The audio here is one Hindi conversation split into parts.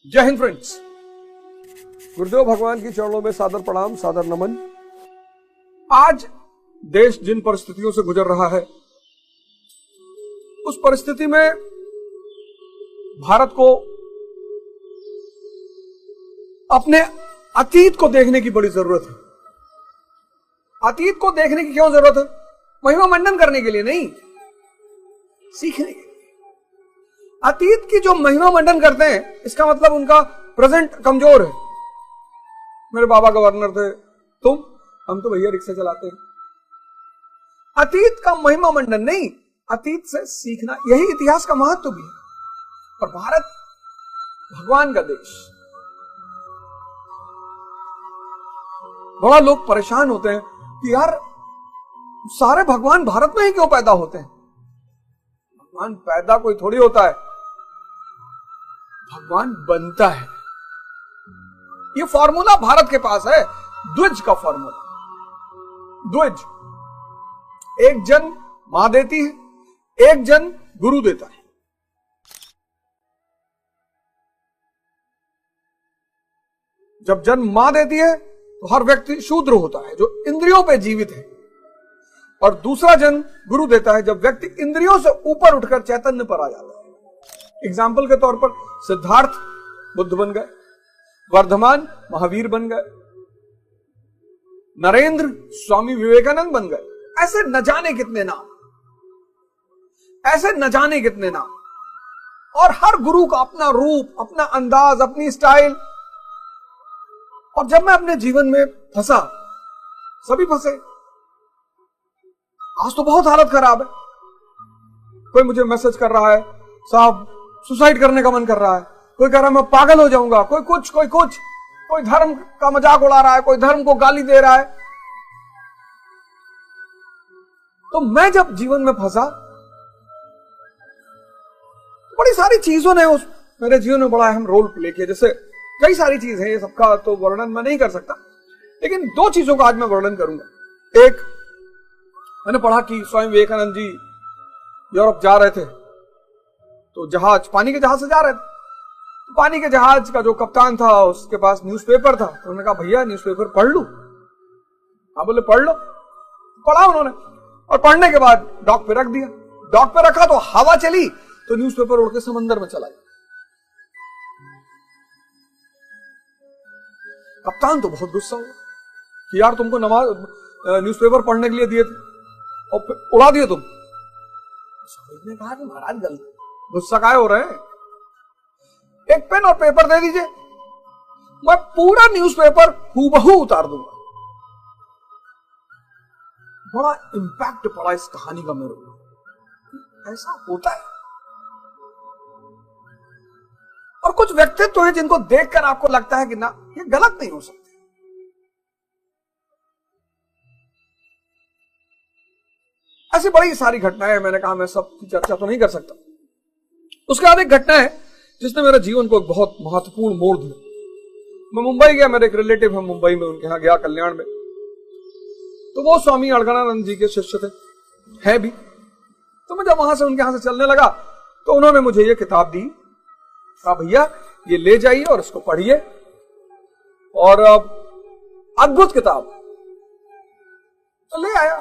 जय हिंद फ्रेंड्स। गुरुदेव भगवान की चरणों में सादर प्रणाम, सादर नमन। आज देश जिन परिस्थितियों से गुजर रहा है, उस परिस्थिति में भारत को अपने अतीत को देखने की बड़ी जरूरत है। अतीत को देखने की क्यों जरूरत है? महिमा मंडन करने के लिए नहीं, सीखने के लिए। अतीत की जो महिमा मंडन करते हैं, इसका मतलब उनका प्रेजेंट कमजोर है। मेरे बाबा गवर्नर थे, हम तो भैया रिक्शा चलाते हैं। अतीत का महिमा मंडन नहीं, अतीत से सीखना, यही इतिहास का महत्व भी है। और भारत भगवान का देश। बड़ा लोग परेशान होते हैं कि यार सारे भगवान भारत में ही क्यों पैदा होते हैं? भगवान पैदा कोई थोड़ी होता है, भगवान बनता है। ये फॉर्मूला भारत के पास है, द्विज का फॉर्मूला। द्विज, एक जन्म मां देती है, एक जन्म गुरु देता है। जब जन्म मां देती है तो हर व्यक्ति शूद्र होता है, जो इंद्रियों पे जीवित है। और दूसरा जन्म गुरु देता है, जब व्यक्ति इंद्रियों से ऊपर उठकर चैतन्य पर आ जाता है। एग्जाम्पल के तौर पर सिद्धार्थ बुद्ध बन गए, वर्धमान महावीर बन गए, नरेंद्र स्वामी विवेकानंद बन गए। ऐसे न जाने कितने नाम, ऐसे न जाने कितने नाम। और हर गुरु का अपना रूप, अपना अंदाज, अपनी स्टाइल। और जब मैं अपने जीवन में फंसा, सभी फंसे। आज तो बहुत हालत खराब है। कोई मुझे मैसेज कर रहा है, साहब सुसाइड करने का मन कर रहा है। कोई कह रहा है मैं पागल हो जाऊंगा। कोई कुछ, कोई धर्म का मजाक उड़ा रहा है, कोई धर्म को गाली दे रहा है। तो मैं जब जीवन में फंसा, बड़ी सारी चीजों ने उस मेरे जीवन में बड़ा अहम रोल प्ले किया। जैसे कई सारी चीज है, ये सबका तो वर्णन मैं नहीं कर सकता, लेकिन दो चीजों का आज मैं वर्णन करूंगा। एक, मैंने पढ़ा कि स्वामी विवेकानंद जी यूरोप जा रहे थे, तो जहाज, पानी के जहाज से जा रहे थे। तो पानी के जहाज का जो कप्तान था, उसके पास न्यूज़पेपर था। तो उन्होंने कहा भैया न्यूज़पेपर पढ़ लूं? हाँ, बोले पढ़ लो। पढ़ा उन्होंने, और पढ़ने के बाद डॉक पे रख दिया। डॉक पे रखा तो हवा चली, तो न्यूज़पेपर उड़ के समंदर में चला गया। कप्तान तो बहुत गुस्सा हुआ कि यार तुमको न्यूज़पेपर पढ़ने के लिए दिए थे और उड़ा दिए तुम। ने कहा कि महाराज गलती, गुस्सा काहे हो रहे हैं? एक पेन और पेपर दे दीजिए, मैं पूरा न्यूज़पेपर हूबहू उतार दूंगा। बड़ा इंपैक्ट पड़ा इस कहानी का मेरे को। ऐसा होता है। और कुछ व्यक्तित्व हैं जिनको देखकर आपको लगता है कि ना, ये गलत नहीं हो सकते। ऐसी बड़ी सारी घटनाएं, मैंने कहा मैं सबकी चर्चा तो नहीं कर सकता। उसके बाद एक घटना है जिसने मेरे जीवन को एक बहुत महत्वपूर्ण मोड़ दिया। मैं मुंबई गया, मेरे एक रिलेटिव है मुंबई में, उनके यहां गया कल्याण में। तो वो स्वामी अड़गड़ानंद जी के शिष्य थे, है भी। तो मैं जब वहां से उनके यहां से चलने लगा, तो उन्होंने मुझे ये किताब दी। कहा भैया ये ले जाइए और इसको पढ़िए, और अद्भुत किताब। तो ले आया,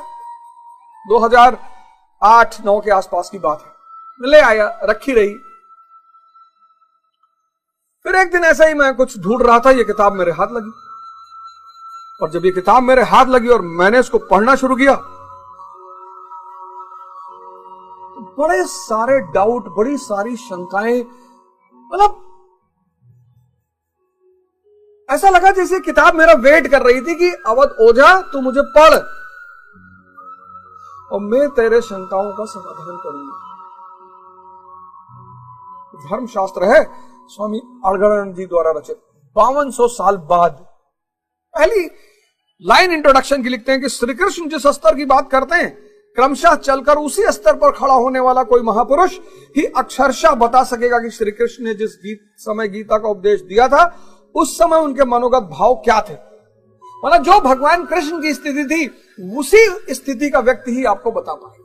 2008-9 के आसपास की बात है। मैं ले आया, रखी रही। फिर एक दिन ऐसा ही मैं कुछ ढूंढ रहा था, ये किताब मेरे हाथ लगी। और जब ये किताब मेरे हाथ लगी और मैंने इसको पढ़ना शुरू किया, तो बड़े सारे डाउट, बड़ी सारी शंकाएं, मतलब ऐसा लगा जैसे किताब मेरा वेट कर रही थी कि अवध ओझा तू मुझे पढ़ और मैं तेरे शंकाओं का समाधान करूंगा। धर्मशास्त्र है स्वामी अड़गड़ानंद जी द्वारा रचित, 5200 साल बाद। पहली लाइन इंट्रोडक्शन की लिखते हैं कि श्री कृष्ण जिस स्तर की बात करते हैं, क्रमशः चलकर उसी स्तर पर खड़ा होने वाला कोई महापुरुष ही अक्षरशः बता सकेगा कि श्री कृष्ण ने जिस समय गीता का उपदेश दिया था, उस समय उनके मनोगत भाव क्या थे। मतलब जो भगवान कृष्ण की स्थिति थी, उसी स्थिति का व्यक्ति ही आपको बता पाएगा।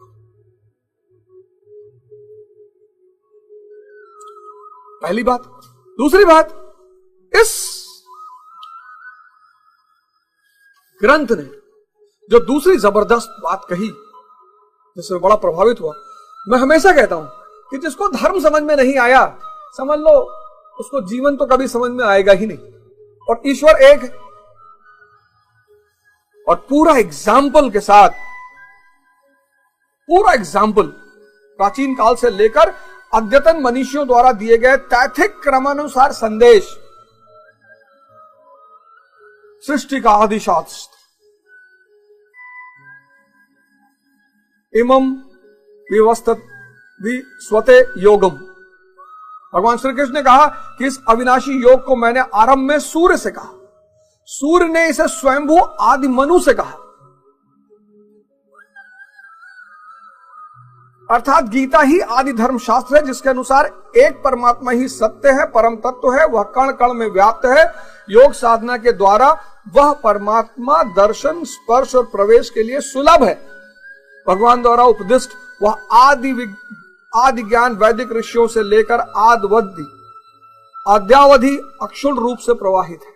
पहली बात। दूसरी बात, इस ग्रंथ ने जो दूसरी जबरदस्त बात कही, जिससे बड़ा प्रभावित हुआ, मैं हमेशा कहता हूं कि जिसको धर्म समझ में नहीं आया, समझ लो उसको जीवन तो कभी समझ में आएगा ही नहीं। और ईश्वर एक है। और पूरा एग्जाम्पल के साथ, पूरा एग्जाम्पल प्राचीन काल से लेकर अद्यतन मनीषियों द्वारा दिए गए तैथिक क्रमानुसार संदेश, सृष्टि का आदि शास्त्र, इमम विवस्थित स्वते योगम। भगवान श्री कृष्ण ने कहा कि इस अविनाशी योग को मैंने आरंभ में सूर्य से कहा, सूर्य ने इसे स्वयंभू आदि मनु से कहा। अर्थात गीता ही आदि धर्म शास्त्र है, जिसके अनुसार एक परमात्मा ही सत्य है, परम तत्व है, वह कण कण में व्याप्त है। योग साधना के द्वारा वह परमात्मा दर्शन, स्पर्श और प्रवेश के लिए सुलभ है। भगवान द्वारा उपदिष्ट वह आदि ज्ञान वैदिक ऋषियों से लेकर आद्यावधि अक्षुण रूप से प्रवाहित है।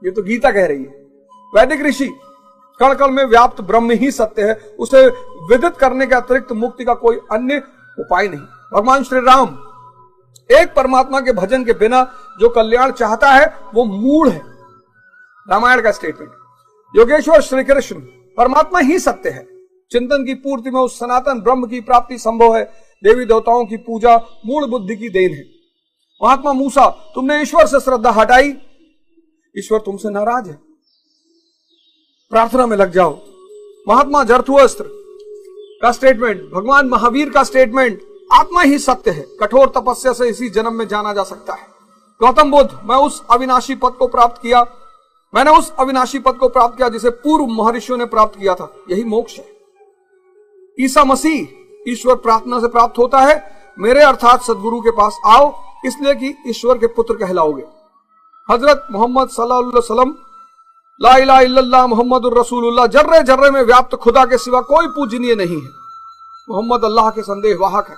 ये तो गीता कह रही है। वैदिक ऋषि कण कण में व्याप्त ब्रह्म ही सत्य है, उसे विदित करने के अतिरिक्त मुक्ति का कोई अन्य उपाय नहीं। भगवान श्री राम एक परमात्मा के भजन के बिना जो कल्याण चाहता है वो मूढ़ है। रामायण का स्टेटमेंट। योगेश्वर श्री कृष्ण परमात्मा ही सत्य है। चिंतन की पूर्ति में उस सनातन ब्रह्म की प्राप्ति संभव है। देवी देवताओं की पूजा मूढ़ बुद्धि की देन है। महात्मा मूसा, तुमने ईश्वर से श्रद्धा हटाई, ईश्वर तुमसे नाराज है, प्रार्थना में लग जाओ। महात्मा जरथुअस्त्र का स्टेटमेंट, भगवान महावीर का स्टेटमेंट, आत्मा ही सत्य है, कठोर तपस्या से इसी जन्म में जाना जा सकता है। गौतम बुद्ध, मैं उस अविनाशी पद को प्राप्त किया, मैंने उस अविनाशी पद को प्राप्त किया जिसे पूर्व महर्षियों ने प्राप्त किया था, यही मोक्ष है। ईसा मसीह, ईश्वर प्रार्थना से प्राप्त होता है, मेरे अर्थात सदगुरु के पास आओ, इसलिए कि ईश्वर के पुत्र कहलाओगे। हजरत मोहम्मद सल्लल्लाहु अलैहि वसल्लम, ला इलाहा इल्लल्लाह मुहम्मदुर रसूलुल्लाह, जर्रे जर्रे में व्याप्त खुदा के सिवा कोई पूजनीय नहीं है। मोहम्मद अल्लाह के संदेश वाहक है।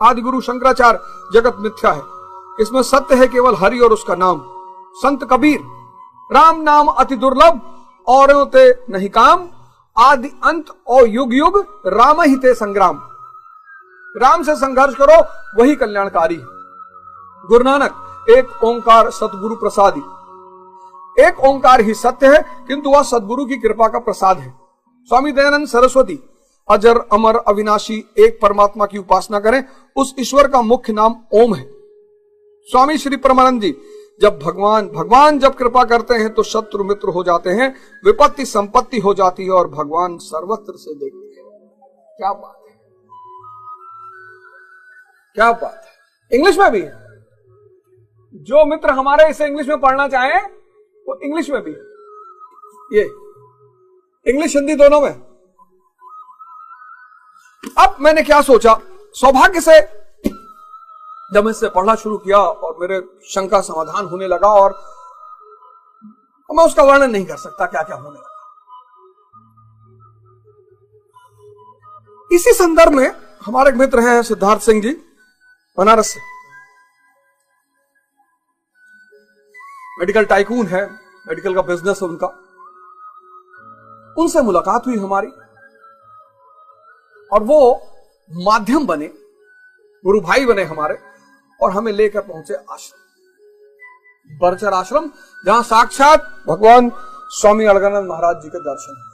आदि गुरु शंकराचार्य, जगत मिथ्या है, इसमें सत्य है केवल हरि और उसका नाम। संत कबीर, राम नाम अति दुर्लभ और ते नहीं काम, आदि अंत और युग युग राम ही ते संग्राम। राम से संघर्ष करो, वही कल्याणकारी है। गुरु नानक, एक ओंकार सतगुरु प्रसादी। एक ओंकार ही सत्य है, किंतु वह सदगुरु की कृपा का प्रसाद है। स्वामी दयानंद सरस्वती, अजर अमर अविनाशी एक परमात्मा की उपासना करें, उस ईश्वर का मुख्य नाम ओम है। स्वामी श्री परमानंद जी, जब भगवान जब कृपा करते हैं तो शत्रु मित्र हो जाते हैं, विपत्ति संपत्ति हो जाती है और भगवान सर्वत्र से देखते हैं। क्या बात है, क्या बात है। इंग्लिश में भी है। जो मित्र हमारे इसे इंग्लिश में पढ़ना चाहें वो इंग्लिश में भी है। ये इंग्लिश हिंदी दोनों में। अब मैंने क्या सोचा, सौभाग्य से जब मैं इससे पढ़ना शुरू किया और मेरे शंका समाधान होने लगा, और मैं उसका वर्णन नहीं कर सकता क्या क्या होने लगा। इसी संदर्भ में हमारे एक मित्र हैं सिद्धार्थ सिंह जी, बनारस से, मेडिकल टाइकून है, मेडिकल का बिजनेस है उनका। उनसे मुलाकात हुई हमारी और वो माध्यम बने, गुरु भाई बने हमारे, और हमें लेकर पहुंचे आश्रम, बरचर आश्रम, जहां साक्षात भगवान स्वामी अलगानंद महाराज जी के दर्शन हुए।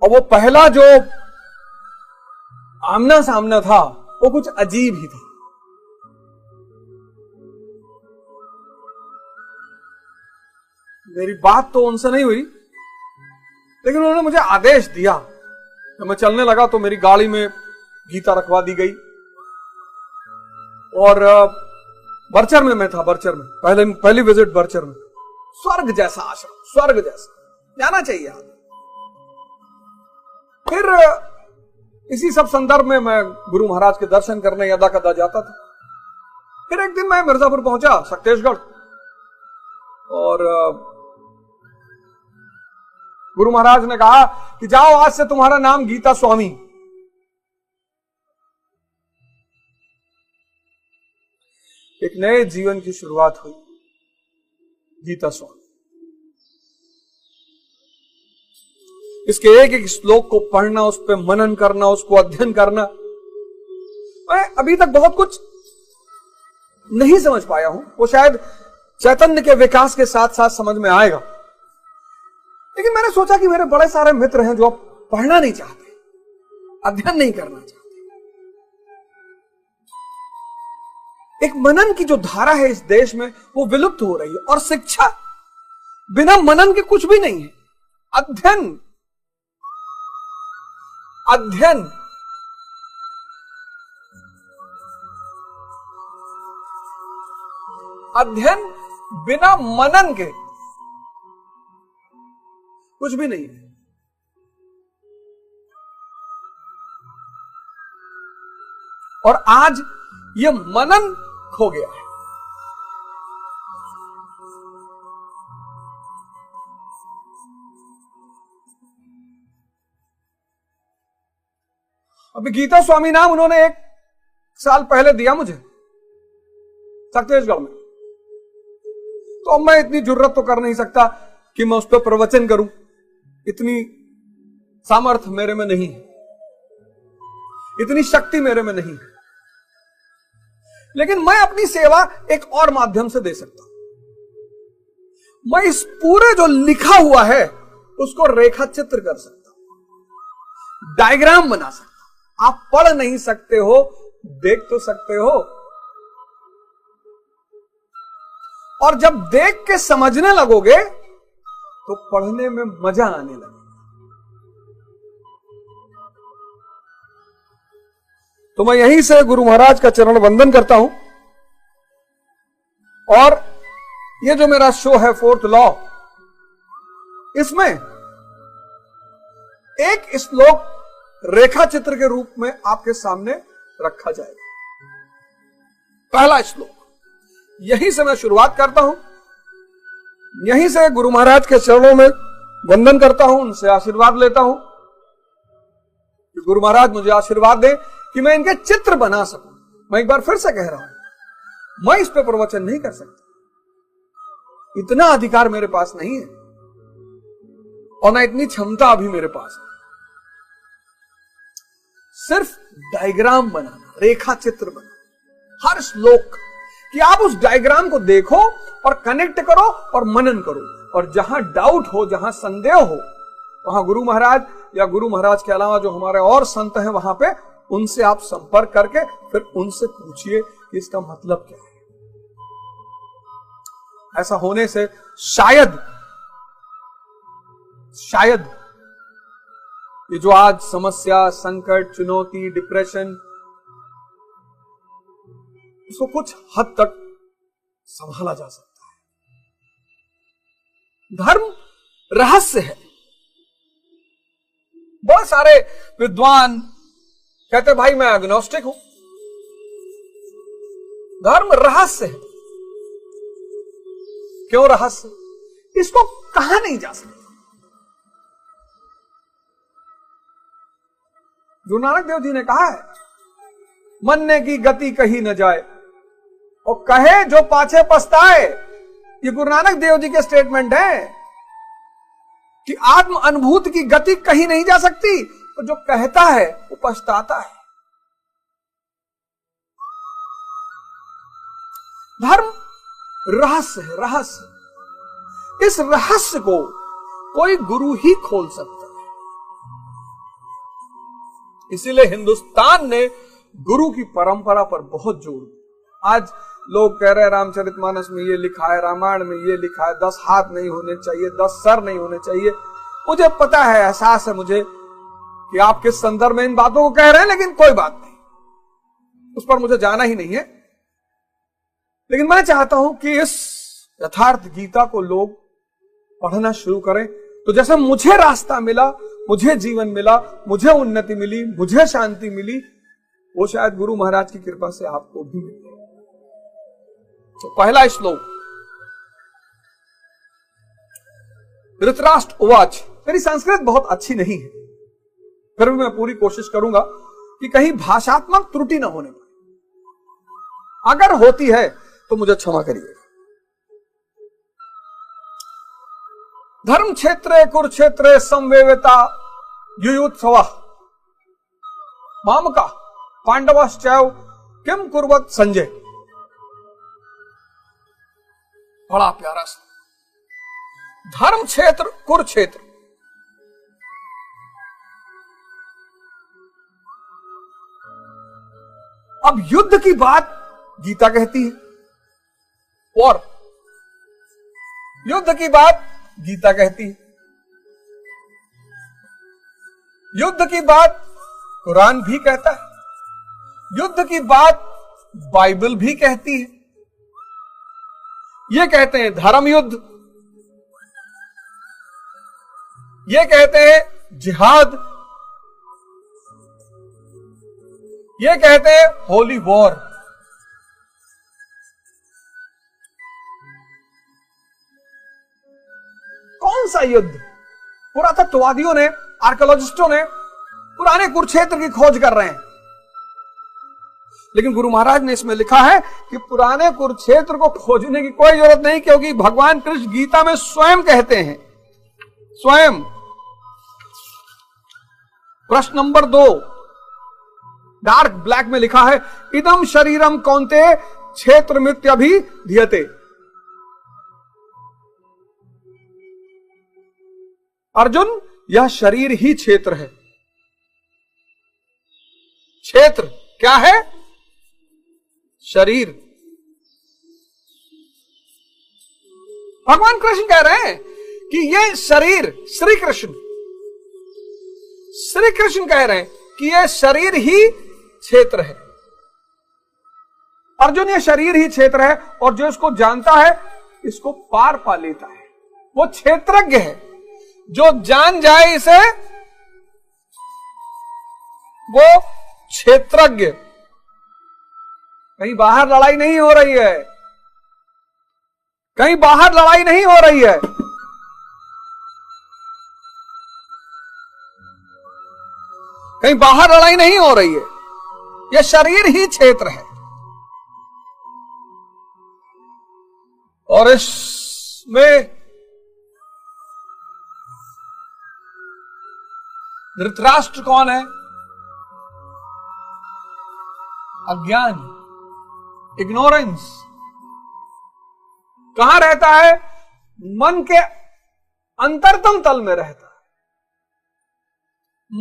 और वो पहला जो आमना सामना था वो कुछ अजीब ही था। मेरी बात तो उनसे नहीं हुई, लेकिन उन्होंने मुझे आदेश दिया। जब मैं चलने लगा तो मेरी गाड़ी में गीता रखवा दी गई, और बरचर में मैं था, बरचर में पहली विजिट बरचर में। स्वर्ग जैसा आश्रम, स्वर्ग जैसा, जाना चाहिए आदमी। फिर इसी सब संदर्भ में मैं गुरु महाराज के दर्शन करने यदा कदा जाता था। फिर एक दिन मैं मिर्जापुर पहुंचा, शक्तेशगढ़, और गुरु महाराज ने कहा कि जाओ, आज से तुम्हारा नाम गीता स्वामी। एक नए जीवन की शुरुआत हुई। गीता स्वामी, इसके एक एक श्लोक को पढ़ना, उस पर मनन करना, उसको अध्ययन करना, मैं अभी तक बहुत कुछ नहीं समझ पाया हूं। वो शायद चैतन्य के विकास के साथ साथ समझ में आएगा। लेकिन मैंने सोचा कि मेरे बड़े सारे मित्र हैं जो अब पढ़ना नहीं चाहते, अध्ययन नहीं करना चाहते। एक मनन की जो धारा है इस देश में वो विलुप्त हो रही है, और शिक्षा बिना मनन के कुछ भी नहीं है। अध्ययन अध्ययन अध्ययन बिना मनन के कुछ भी नहीं है। और आज ये मनन खो गया है। अभी गीता स्वामी नाम उन्होंने 1 साल पहले दिया मुझे छत्तीसगढ़ में, तो अब मैं इतनी जुर्रत तो कर नहीं सकता कि मैं उस पर प्रवचन करूं, इतनी सामर्थ्य मेरे में नहीं है, इतनी शक्ति मेरे में नहीं है। लेकिन मैं अपनी सेवा एक और माध्यम से दे सकता हूं। मैं इस पूरे जो लिखा हुआ है उसको रेखा चित्र कर सकता हूं, डायग्राम बना सकता हूं। आप पढ़ नहीं सकते हो, देख तो सकते हो। और जब देख के समझने लगोगे तो पढ़ने में मजा आने लगेगा। तो मैं यहीं से गुरु महाराज का चरण वंदन करता हूं। और ये जो मेरा शो है 4th लॉ, इसमें एक श्लोक रेखा चित्र के रूप में आपके सामने रखा जाएगा। पहला श्लोक, यहीं से मैं शुरुआत करता हूं, यहीं से गुरु महाराज के चरणों में वंदन करता हूं, उनसे आशीर्वाद लेता हूं कि गुरु महाराज मुझे आशीर्वाद दें कि मैं इनके चित्र बना सकूं। मैं एक बार फिर से कह रहा हूं, मैं इस पे प्रवचन नहीं कर सकता, इतना अधिकार मेरे पास नहीं है और ना इतनी क्षमता अभी मेरे पास है। सिर्फ डायग्राम बनाना, रेखा चित्र बनाना, हर श्लोक कि आप उस डायग्राम को देखो और कनेक्ट करो और मनन करो, और जहां डाउट हो, जहां संदेह हो, वहां गुरु महाराज या गुरु महाराज के अलावा जो हमारे और संत हैं वहां पे, उनसे आप संपर्क करके फिर उनसे पूछिए कि इसका मतलब क्या है। ऐसा होने से शायद ये जो आज समस्या, संकट, चुनौती, डिप्रेशन, इसको कुछ हद तक संभाला जा सकता है। धर्म रहस्य है। बहुत सारे विद्वान कहते भाई मैं एग्नोस्टिक हूं। धर्म रहस्य है। क्यों रहस्य? इसको कहा नहीं जा सकता। गुरु नानक देव जी ने कहा है, मरने की गति कही न जाए और कहे जो पाछे पछताए। ये गुरु नानक देव जी के स्टेटमेंट है कि आत्म अनुभूति की गति कहीं नहीं जा सकती, तो जो कहता है वो पछताता है। धर्म रहस्य है, रहस्य। इस रहस्य को कोई गुरु ही खोल सकता है। इसीलिए हिंदुस्तान ने गुरु की परंपरा पर बहुत जोर दिया। आज लोग कह रहे हैं रामचरितमानस में ये लिखा है, रामायण में ये लिखा है, 10 हाथ नहीं होने चाहिए, 10 सर नहीं होने चाहिए। मुझे पता है, एहसास है मुझे कि आप किस संदर्भ में इन बातों को कह रहे हैं, लेकिन कोई बात नहीं, उस पर मुझे जाना ही नहीं है। लेकिन मैं चाहता हूं कि इस यथार्थ गीता को लोग पढ़ना शुरू करें, तो जैसे मुझे रास्ता मिला, मुझे जीवन मिला, मुझे उन्नति मिली, मुझे शांति मिली, वो शायद गुरु महाराज की कृपा से आपको भी मिले। तो पहला श्लोक, धृतराष्ट्र उवाच। मेरी संस्कृत बहुत अच्छी नहीं है, फिर भी मैं पूरी कोशिश करूंगा कि कहीं भाषात्मक त्रुटि ना होने पाए। अगर होती है तो मुझे क्षमा करिए। धर्म क्षेत्रे कुरुक्षेत्रे संवेविता युयुत्सव मामका पांडवश्चैव किम कुर्वत संजय। बड़ा प्यारा सा धर्म क्षेत्र कुरुक्षेत्र। अब युद्ध की बात गीता कहती है और युद्ध की बात गीता कहती है, युद्ध की बात कुरान भी कहता है, युद्ध की बात बाइबल भी कहती है। ये कहते हैं धर्म युद्ध, ये कहते हैं जिहाद, ये कहते हैं होली वॉर। कौन सा युद्ध? पुरातत्ववादियों ने, आर्कियोलॉजिस्टों ने पुराने कुरुक्षेत्र की खोज कर रहे हैं, लेकिन गुरु महाराज ने इसमें लिखा है कि पुराने कुरुक्षेत्र को खोजने की कोई जरूरत नहीं, क्योंकि भगवान कृष्ण गीता में स्वयं कहते हैं, स्वयं। प्रश्न नंबर 2 डार्क ब्लैक में लिखा है, इदम शरीरम कौन्ते क्षेत्र मित्यभिधीयते। अर्जुन, यह शरीर ही क्षेत्र है। क्षेत्र क्या है? शरीर। भगवान कृष्ण कह रहे हैं कि यह शरीर, श्री कृष्ण कह रहे हैं कि यह शरीर ही क्षेत्र है। अर्जुन, यह शरीर ही क्षेत्र है और जो इसको जानता है इसको पार पा लेता है, वो क्षेत्रज्ञ है। जो जान जाए इसे वो क्षेत्रज्ञ। कहीं बाहर लड़ाई नहीं हो रही है, कहीं बाहर लड़ाई नहीं हो रही है, कहीं बाहर लड़ाई नहीं हो रही है, यह शरीर ही क्षेत्र है। और इसमें धृतराष्ट्र कौन है? अज्ञान, इग्नोरेंस। कहां रहता है? मन के अंतरतम तल में रहता है,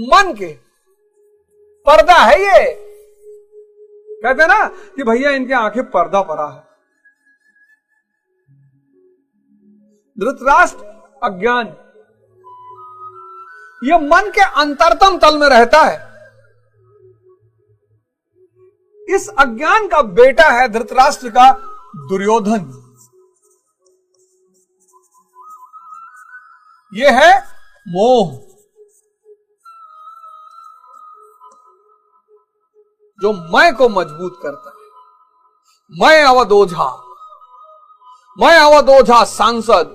मन के पर्दा है ये। कहते हैं ना कि भैया इनके आंखें पर्दा पड़ा है। धृतराष्ट्र अज्ञान, ये मन के अंतरतम तल में रहता है। इस अज्ञान का बेटा है धृतराष्ट्र का दुर्योधन। यह है मोह, जो मैं को मजबूत करता है। मैं अवध ओझा सांसद,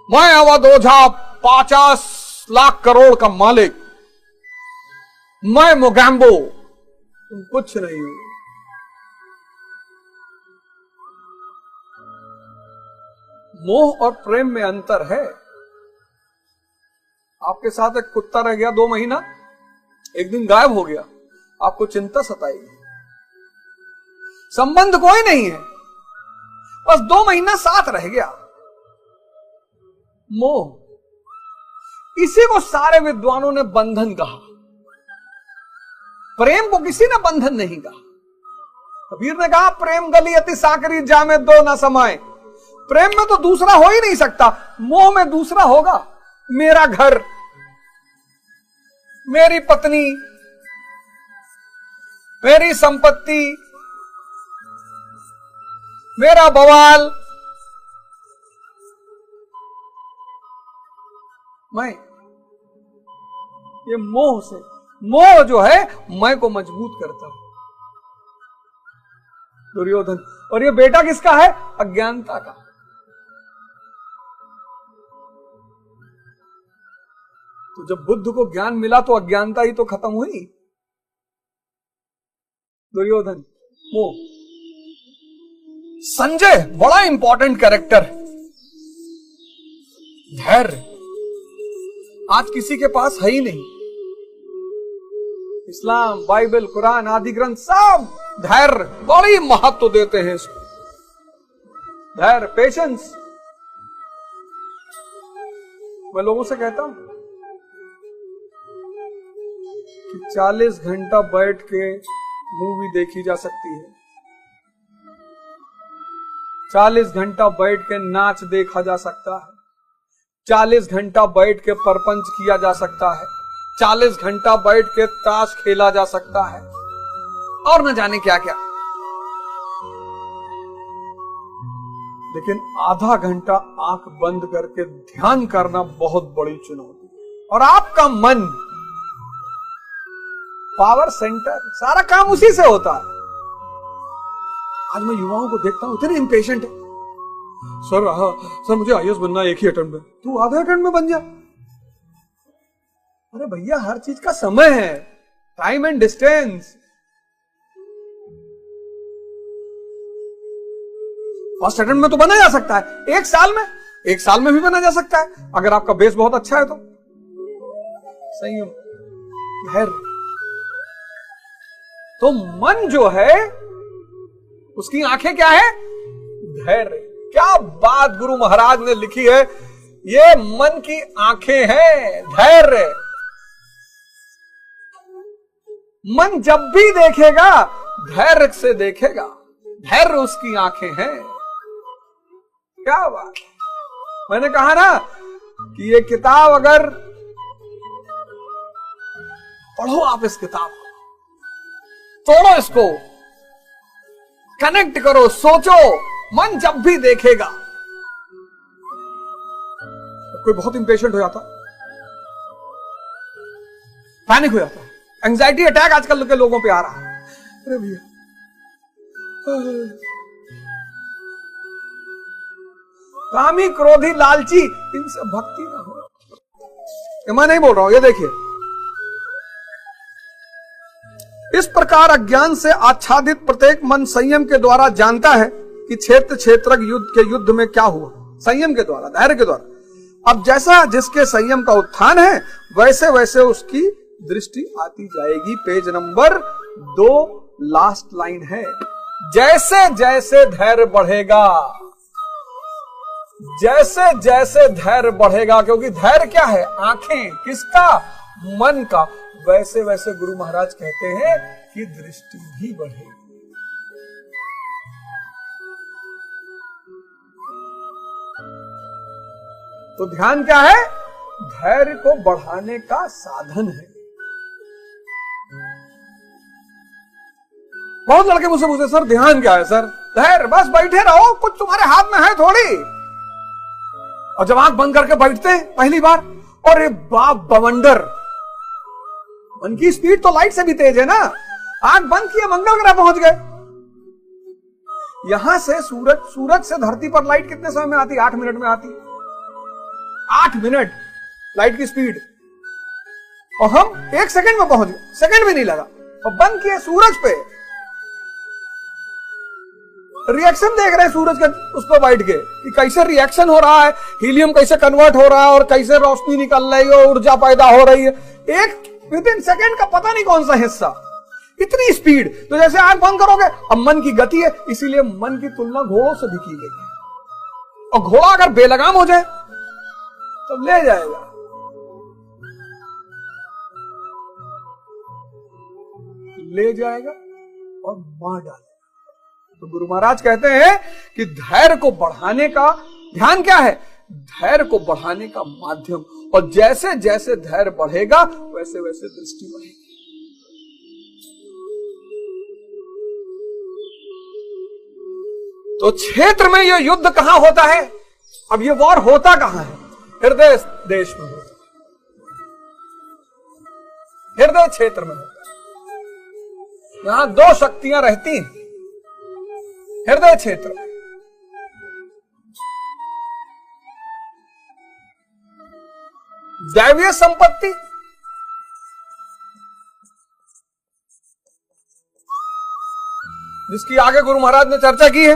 मैं अवध ओझा 50 लाख करोड़ का मालिक, मैं मोगैम्बो, तुम कुछ नहीं हो। मोह और प्रेम में अंतर है। आपके साथ एक कुत्ता रह गया 2 महीना, एक दिन गायब हो गया, आपको चिंता सताएगी। संबंध कोई नहीं है, बस 2 महीना साथ रह गया। मोह, इसी को सारे विद्वानों ने बंधन कहा। प्रेम को किसी ने बंधन नहीं कहा। कबीर ने कहा, प्रेम गली अति साकरी जामे दो न समाए। प्रेम में तो दूसरा हो ही नहीं सकता, मोह में दूसरा होगा। मेरा घर, मेरी पत्नी, मेरी संपत्ति, मेरा बवाल, मैं, ये मोह से, मोह जो है मैं को मजबूत करता है। दुर्योधन, और ये बेटा किसका है? अज्ञानता का। तो जब बुद्ध को ज्ञान मिला तो अज्ञानता ही तो खत्म हुई। दुर्योधन, मोह। संजय बड़ा इंपॉर्टेंट कैरेक्टर है। धैर्य आज किसी के पास है ही नहीं। इस्लाम, बाइबल, कुरान आदि ग्रंथ सब धैर्य बड़ी महत्व देते हैं इसको। धैर्य, पेशेंस। मैं लोगों से कहता हूं कि 40 घंटा बैठ के मूवी देखी जा सकती है, 40 घंटा बैठ के नाच देखा जा सकता है, 40 घंटा बैठ के परपंच किया जा सकता है, 40 घंटा बैठ के ताश खेला जा सकता है और न जाने क्या क्या। लेकिन आधा घंटा आंख बंद करके ध्यान करना बहुत बड़ी चुनौती है। और आपका मन पावर सेंटर, सारा काम उसी से होता है। आज मैं युवाओं को देखता हूं, इतने इंपेशेंट है। सर मुझे आईएएस बनना है एक ही अटेम्प्ट में। तू आधे अटेम्प्ट में बन जा। अरे भैया, हर चीज का समय है, time and distance. First attempt में तो बना जा सकता है, एक साल में भी बना जा सकता है, अगर आपका बेस बहुत अच्छा है तो। संयम, धैर्य। तो मन जो है उसकी आंखें क्या है? धैर्य। क्या बात गुरु महाराज ने लिखी है, ये मन की आंखें हैं, धैर्य। मन जब भी देखेगा धैर्य से देखेगा, धैर्य उसकी आंखें हैं। क्या बात। मैंने कहा ना कि ये किताब अगर पढ़ो, आप इस किताब को तोड़ो, इसको कनेक्ट करो, सोचो। मन जब भी देखेगा, कोई बहुत इंपेशेंट हो जाता, पैनिक हो जाता है, एंजाइटी अटैक आजकल के लोगों पे आ रहा है। अरे भैया, कामी, क्रोधी, लालची, इनसे भक्ति ना हो। ये मैं नहीं बोल रहा हूं, ये देखिए। इस प्रकार अज्ञान से आच्छादित प्रत्येक मन संयम के द्वारा जानता है कि क्षेत्र क्षेत्रक युद्ध के युद्ध में क्या हुआ। संयम के द्वारा, धैर्य के द्वारा। अब जैसा जिसके संयम का उत्थान है, वैसे वैसे उसकी दृष्टि आती जाएगी। पेज नंबर 2 लास्ट लाइन है। जैसे जैसे धैर्य बढ़ेगा, जैसे जैसे धैर्य बढ़ेगा, क्योंकि धैर्य क्या है? आंखें किसका? मन का। वैसे वैसे गुरु महाराज कहते हैं कि दृष्टि भी बढ़ेगी। तो ध्यान क्या है? धैर्य को बढ़ाने का साधन है। बहुत लड़के मुझसे पूछते, सर ध्यान क्या है? सर धैर्य, बस बैठे रहो, कुछ तुम्हारे हाथ में है थोड़ी। और जब आंख बंद करके बैठते हैं पहली बार, और बाप बवंडर, मन की स्पीड तो लाइट से भी तेज है ना। आंख बंद किए, मंगल ग्रह पहुंच गए। यहां से सूरज से धरती पर लाइट कितने समय में आती? 8 मिनट में आती। 8 मिनट लाइट की स्पीड, और हम 1 सेकंड में पहुंच गए, सेकंड भी नहीं लगा। और बंद किए सूरज पे, रिएक्शन देख रहे हैं सूरज का उस पर बैठ के कि कैसे रिएक्शन हो रहा है, हीलियम कैसे कन्वर्ट हो रहा है और कैसे रोशनी निकल रही है, ऊर्जा पैदा हो रही है। एक विदिन सेकंड का पता नहीं कौन सा हिस्सा, इतनी स्पीड। तो जैसे आंख बंद करोगे, अब मन की गति है, इसीलिए मन की तुलना घोड़ों से भी की गई है। और घोड़ा अगर बेलगाम हो जाए तो ले जाएगा। ले जाएगा और मार डालेगा। तो गुरु महाराज कहते हैं कि धैर्य को बढ़ाने का ध्यान क्या है? धैर्य को बढ़ाने का माध्यम। और जैसे जैसे धैर्य बढ़ेगा, वैसे वैसे दृष्टि बढ़ेगी। तो क्षेत्र में यह युद्ध कहां होता है? अब यह वॉर होता कहां है? हृदय देश में होता है, हृदय क्षेत्र में होता है। यहां 2 शक्तियां रहती हैं हृदय क्षेत्र में। दैवीय संपत्ति, जिसकी आगे गुरु महाराज ने चर्चा की है,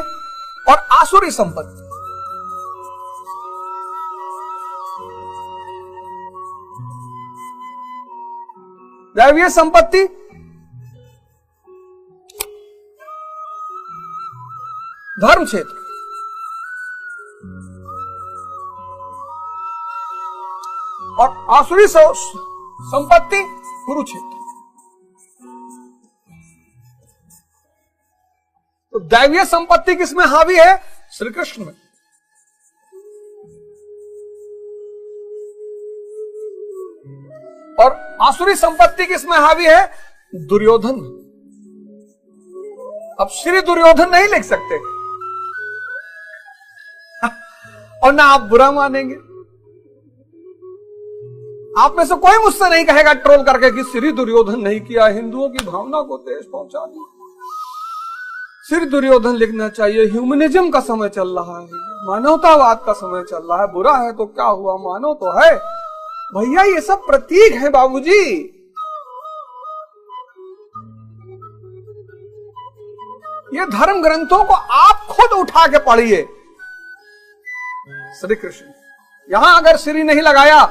और आसुरी संपत्ति। दैवीय संपत्ति धर्म क्षेत्र और आसुरी संपत्ति कुरुक्षेत्र। तो दैवीय संपत्ति किसमें हावी है? श्री कृष्ण में। और आसुरी संपत्ति किसमें हावी है? दुर्योधन में। अब श्री दुर्योधन नहीं लिख सकते और ना आप बुरा मानेंगे। आप में से कोई मुझसे नहीं कहेगा ट्रोल करके कि श्री दुर्योधन नहीं किया, हिंदुओं की भावना को ठेस पहुंचा दी। श्री दुर्योधन लिखना चाहिए। ह्यूमनिज्म का समय चल रहा है, मानवतावाद का समय चल रहा है। बुरा है तो क्या हुआ, मानो तो है। भैया ये सब प्रतीक है बाबूजी। ये धर्म ग्रंथों को आप खुद उठा के पढ़िए। श्री कृष्ण, यहां अगर श्री नहीं लगाया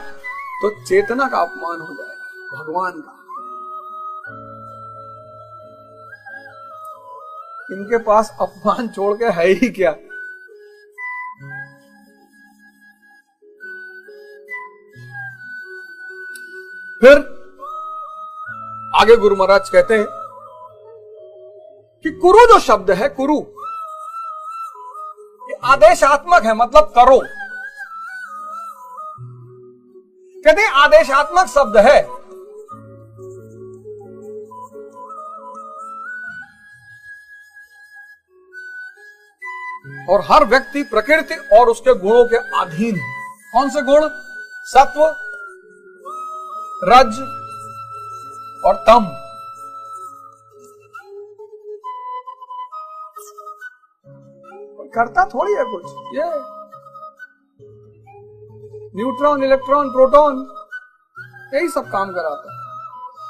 तो चेतना का अपमान हो जाएगा, भगवान का। इनके पास अपमान छोड़ के है ही क्या। फिर आगे गुरु महाराज कहते हैं कि कुरु जो शब्द है, कुरु ये आदेशात्मक है, मतलब करो। कहते हैं आदेशात्मक शब्द है। और हर व्यक्ति प्रकृति और उसके गुणों के अधीन है। कौन से गुण? सत्व, रज और तम। करता थोड़ी है कुछ, ये न्यूट्रॉन, इलेक्ट्रॉन, प्रोटॉन यही सब काम कराता है।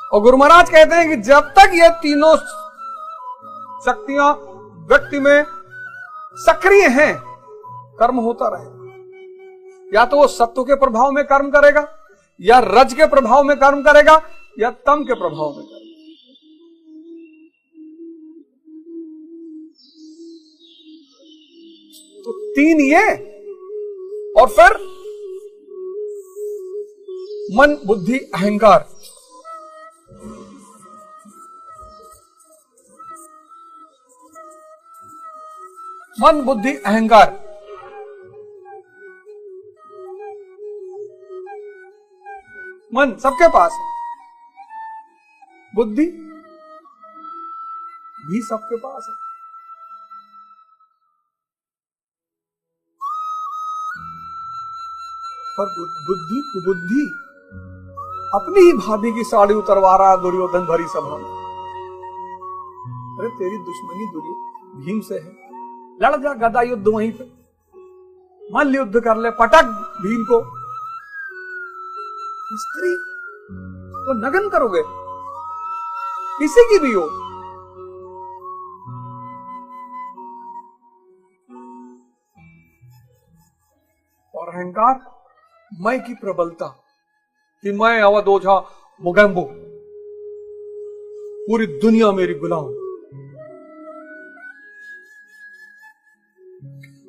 और गुरु महाराज कहते हैं कि जब तक ये तीनों शक्तियां व्यक्ति में सक्रिय हैं, कर्म होता रहेगा। या तो वो सत्व के प्रभाव में कर्म करेगा, या रज के प्रभाव में कर्म करेगा, या तम के प्रभाव में करेगा। तो तीन ये, और फिर मन, बुद्धि, अहंकार। मन, बुद्धि, अहंकार। मन सबके पास है, बुद्धि भी सबके पास है। पर बुद्धि कुबुद्धि अपनी ही भाभी की साड़ी उतरवा रहा दुर्योधन भरी सभा में। अरे तेरी दुश्मनी भीम से है, लड़ जा गदा युद्ध वहीं पे, मल्ल युद्ध कर ले, पटक भीम को। स्त्री तो नगन करोगे, किसी की भी हो। और अहंकार, मैं की प्रबलता कि मैं अवध ओझा मोगैम्बो, पूरी दुनिया मेरी गुलाम।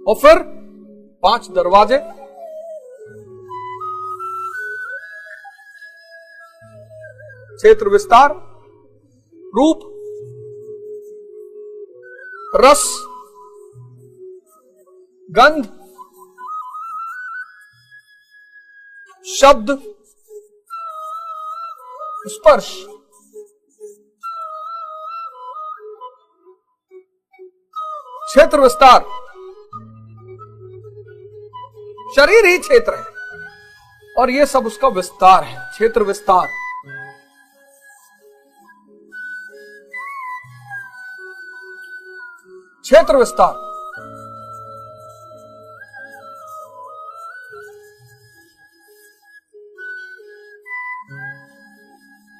और फिर 5 दरवाजे, क्षेत्र विस्तार, रूप, रस, गंध, शब्द, स्पर्श। क्षेत्र विस्तार, शरीर ही क्षेत्र है और ये सब उसका विस्तार है। क्षेत्र विस्तार, क्षेत्र विस्तार।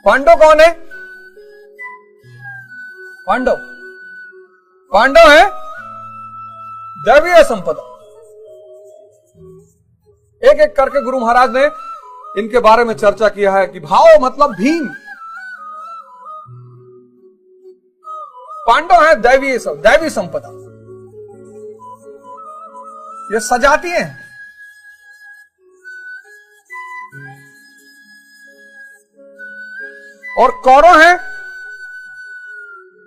पांडव कौन है? पांडव है दैवीय संपदा। एक एक करके गुरु महाराज ने इनके बारे में चर्चा किया है कि भाव मतलब भीम। पांडव है दैवी संपदा, ये सजाती हैं। और कौरव है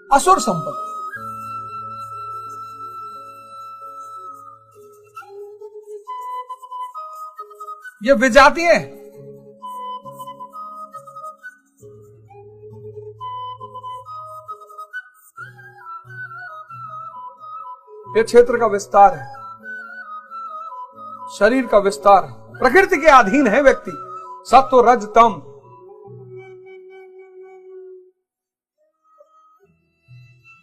असुर संपदा। ये विजातीय हैं। ये क्षेत्र का विस्तार है, शरीर का विस्तार है, प्रकृति के अधीन है व्यक्ति। सत्व रज तम,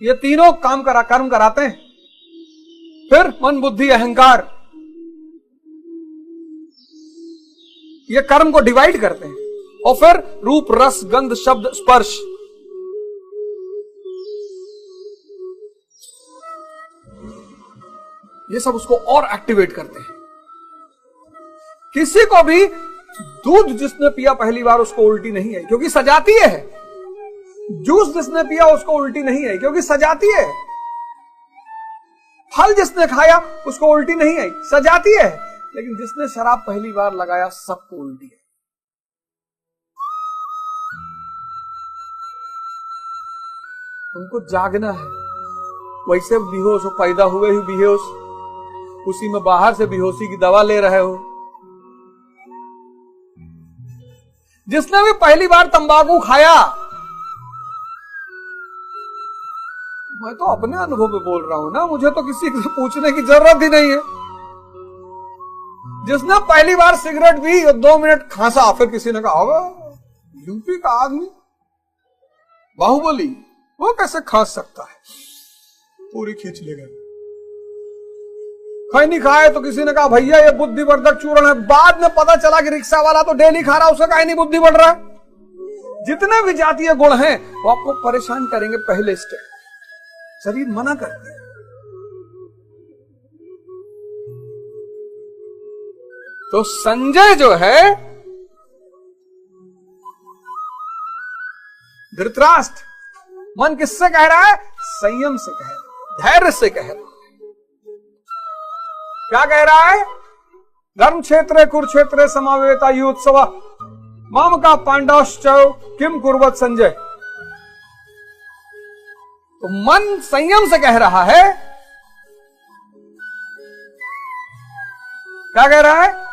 ये तीनों कर्म कराते हैं। फिर मन बुद्धि अहंकार, ये कर्म को डिवाइड करते हैं। और फिर रूप रस गंध शब्द स्पर्श, ये सब उसको और एक्टिवेट करते हैं। किसी को भी दूध जिसने पिया पहली बार उसको उल्टी नहीं आई क्योंकि सजाती है। जूस जिसने पिया उसको उल्टी नहीं आई क्योंकि सजाती है। फल जिसने खाया उसको उल्टी नहीं आई, सजाती है। लेकिन जिसने शराब पहली बार लगाया सबको उल्टी है। उनको जागना है। वैसे बेहोश हो, पैदा हुए ही बेहोश, उसी में बाहर से बेहोशी की दवा ले रहे हो। जिसने भी पहली बार तंबाकू खाया, मैं तो अपने अनुभव में बोल रहा हूं ना, मुझे तो किसी से पूछने की जरूरत ही नहीं है। जिसने पहली बार सिगरेट भी 2 मिनट खांसा, फिर किसी ने कहा होगा यूपी का आदमी बाहुबली, वो कैसे खांस सकता है, पूरी खींच लेगा। खाई नहीं खाए तो किसी ने कहा भैया ये बुद्धिवर्धक चूर्ण है। बाद में पता चला कि रिक्शा वाला तो डेली खा रहा है, उसका काहे नहीं बुद्धि बढ़ रहा है। जितने भी जातीय गुण हैं वो आपको परेशान करेंगे। पहले स्टेप शरीर मना करते हैं। तो संजय जो है धृतराष्ट्र, मन किससे कह रहा है? संयम से कह रहा है, धैर्य से कह रहा है। क्या कह रहा है? धर्म क्षेत्रे कुरुक्षेत्रे समावेता युत्सव मम का पांडवश्च किम कुर्वत संजय। तो मन संयम से कह रहा है। क्या कह रहा है?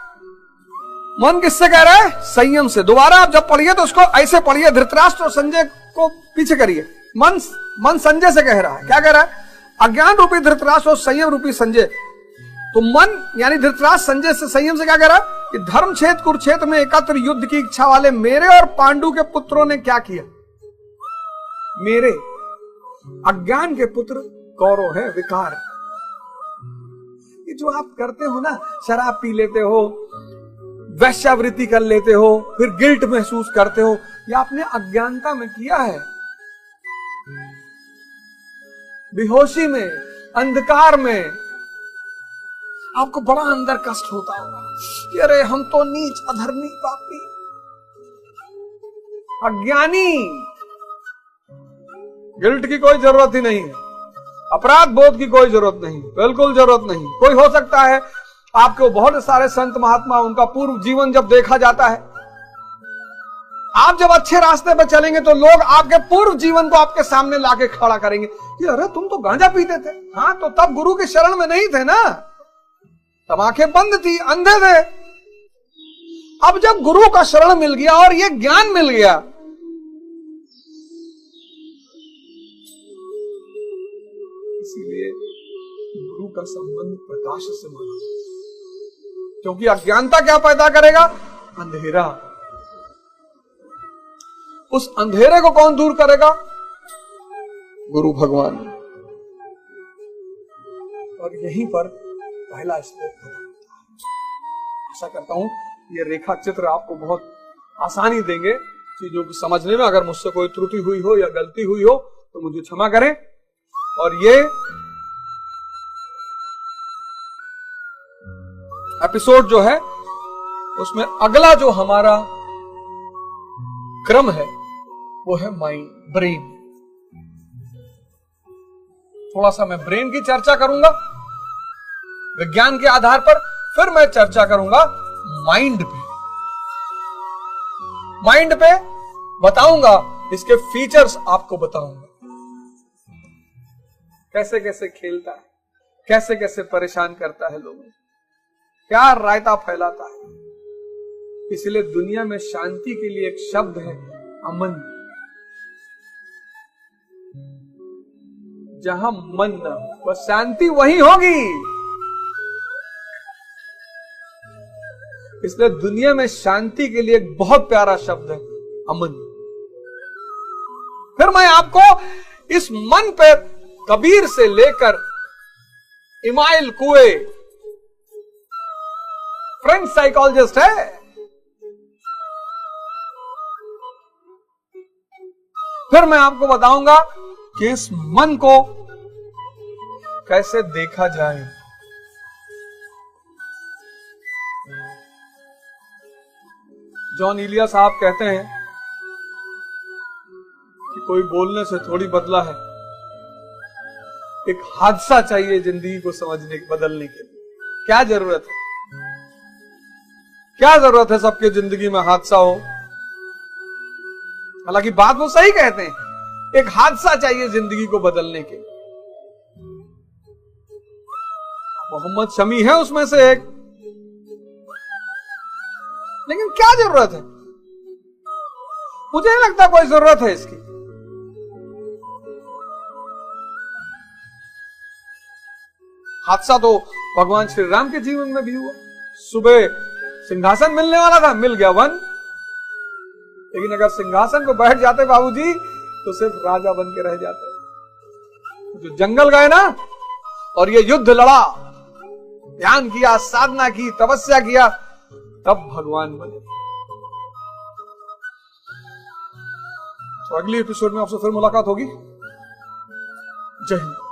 मन किससे कह रहा है? संयम से। दोबारा आप जब पढ़िए तो उसको ऐसे पढ़िए, धृतराष्ट्र और संजय को पीछे करिए। मन संजय से कह रहा है। क्या कह रहा है? अज्ञान रूपी धृतराष्ट्र और संयम रूपी संजय। तो मन यानी धृतराष्ट्र संजय से, संयम से क्या कह रहा है कि धर्म क्षेत्र कुरुक्षेत्र में एकत्र युद्ध की इच्छा वाले मेरे और पांडु के पुत्रों ने क्या किया? मेरे अज्ञान के पुत्र कौरव है, विकार। ये जो आप करते हो ना, शराब पी लेते हो, वैश्यावृत्ति कर लेते हो, फिर गिल्ट महसूस करते हो, ये आपने अज्ञानता में किया है। बेहोशी में, अंधकार में आपको बड़ा अंदर कष्ट होता होगा, अरे हम तो नीच अधर्मी पापी अज्ञानी। गिल्ट की कोई जरूरत ही नहीं है, अपराध बोध की कोई जरूरत नहीं, बिल्कुल जरूरत नहीं। कोई हो सकता है आपको बहुत सारे संत महात्मा, उनका पूर्व जीवन जब देखा जाता है, आप जब अच्छे रास्ते पर चलेंगे तो लोग आपके पूर्व जीवन को आपके सामने लाके खड़ा करेंगे कि अरे तुम तो गांजा पीते थे। हाँ, तो तब गुरु के शरण में नहीं थे ना, तब आंखें बंद थी, अंधे थे। अब जब गुरु का शरण मिल गया और ये ज्ञान मिल गया, इसीलिए गुरु का संबंध प्रकाश से माना, क्योंकि अज्ञानता क्या पैदा करेगा? अंधेरा। उस अंधेरे को कौन दूर करेगा? गुरु भगवान। और यहीं पर पहला श्लोक खत्म होता है। आशा करता हूं ये रेखा चित्र आपको बहुत आसानी देंगे चीजों को समझने में। अगर मुझसे कोई त्रुटि हुई हो या गलती हुई हो तो मुझे क्षमा करें। और ये एपिसोड जो है उसमें अगला जो हमारा क्रम है वो है माइंड, ब्रेन। थोड़ा सा मैं ब्रेन की चर्चा करूंगा विज्ञान के आधार पर, फिर मैं चर्चा करूंगा माइंड पे। माइंड पे बताऊंगा, इसके फीचर्स आपको बताऊंगा, कैसे कैसे खेलता है, कैसे कैसे परेशान करता है लोगों, क्या रायता फैलाता है। इसलिए दुनिया में शांति के लिए एक शब्द है अमन। जहां मन न हो वह शांति वहीं होगी। इसलिए दुनिया में शांति के लिए एक बहुत प्यारा शब्द है अमन। फिर मैं आपको इस मन पे कबीर से लेकर इमाइल कुए, फ्रेंच साइकोलॉजिस्ट है, फिर मैं आपको बताऊंगा कि इस मन को कैसे देखा जाए। जॉन इलिया साहब कहते हैं कि कोई बोलने से थोड़ी बदला है, एक हादसा चाहिए जिंदगी को समझने बदलने के लिए। क्या जरूरत है, क्या जरूरत है सबके जिंदगी में हादसा हो। हालांकि बात वो सही कहते हैं, एक हादसा चाहिए जिंदगी को बदलने के लिए। मोहम्मद शमी है उसमें से एक, लेकिन क्या जरूरत है? मुझे नहीं लगता कोई जरूरत है इसकी। हादसा तो भगवान श्री राम के जीवन में भी हुआ। सुबह सिंहासन मिलने वाला था, मिल गया वन। लेकिन अगर सिंहासन को बैठ जाते बाबूजी तो सिर्फ राजा बन के रह जाते। जो जंगल गए ना और ये युद्ध लड़ा, ध्यान किया, साधना की, तपस्या किया, तब भगवान बने। तो अगली एपिसोड में आपसे फिर मुलाकात होगी। जय हिंद।